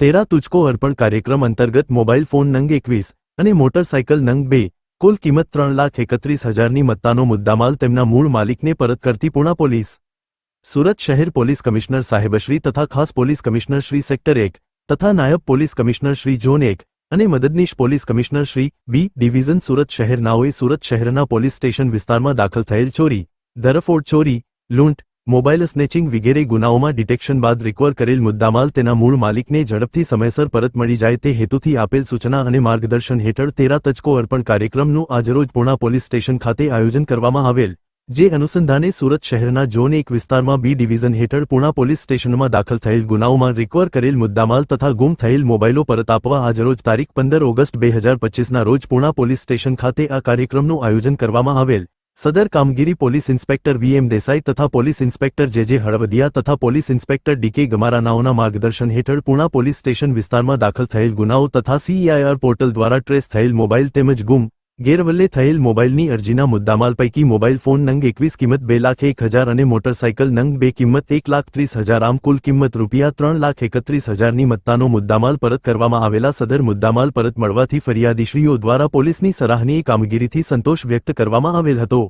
તેરા તુજકો અર્પણ કાર્યક્રમ અંતર્ગત મોબાઈલ ફોન નંગ 21 અને મોટરસાઇકલ નંગ 2 કુલ કિંમત 3,31,000ની મત્તાનો મુદ્દામાલ તેમના મૂળ માલિકને પરત કરતી પૂણા પોલીસ સુરત શહેર પોલીસ કમિશનર સાહેબશ્રી તથા ખાસ પોલીસ કમિશનર શ્રી સેક્ટર 1 તથા નાયબ પોલીસ કમિશનર શ્રી ઝોન 1 અને મદદનીશ police commissioner Shri B division Surat શહેરનાઓએ સુરત શહેરના પોલીસ સ્ટેશન વિસ્તારમાં દાખલ થયેલ ચોરી, ધરફોડ, ચોરી, લૂંટ, મોબાઈલ સ્નેચિંગ વગેરે ગુનાઓમાં ડિટેક્શન બાદ રિકવર કરેલ મુદ્દામાલ તેના મૂળ માલિકને ઝડપથી સમયસર પરત મળી જાય તે હેતુથી આપેલ સૂચના અને માર્ગદર્શન હેઠળ તેરા તજકો અર્પણ કાર્યક્રમનું આજરોજ પૂણા પોલીસ સ્ટેશન ખાતે આયોજન કરવામાં આવેલ, જે અનુસંધાને સુરત શહેરના ઝોન 1 વિસ્તારમાં બી ડિવિઝન હેઠળ પૂણા પોલીસ સ્ટેશનમાં દાખલ થયેલ ગુનાઓમાં રિકવર કરેલ મુદ્દામાલ તથા ગુમ થયેલ મોબાઈલો પરત આપવા આજરોજ તારીખ 15 ઓગસ્ટ 2025ના રોજ પૂણા પોલીસ સ્ટેશન ખાતે આ કાર્યક્રમનું આયોજન કરવામાં આવેલ। સદર કામગીરી પોલીસ ઇન્સ્પેક્ટર વી.એમ. દેસાઈ તથા પોલીસ ઇન્સ્પેક્ટર જે.જે. હળવદિયા તથા પોલીસ ઇન્સ્પેક્ટર ડી.કે. ગમારાનાઓના માર્ગદર્શન હેઠળ પૂણા પોલીસ સ્ટેશન વિસ્તારમાં દાખલ થયેલ ગુનાઓ તથા CEIR પોર્ટલ દ્વારા ટ્રેસ થયેલ મોબાઈલ તેમજ ગુમ, ગેરવલ્લે થયેલ મોબાઈલની અરજીના મુદ્દામાલ પૈકી મોબાઈલ ફોન નંગ 21 કિંમત 2,01,000 અને મોટરસાઇકલ નંગ 2 કિંમત 1,30,000 આમ કુલ કિંમત ₹3,31,000ની મત્તાનો મુદ્દામાલ પરત કરવામાં આવેલા સદર મુદ્દામાલ પરત મળવાથી ફરિયાદીશ્રીઓ દ્વારા પોલીસની સરાહનીય કામગીરીથી સંતોષ વ્યક્ત કરવામાં આવેલ હતો।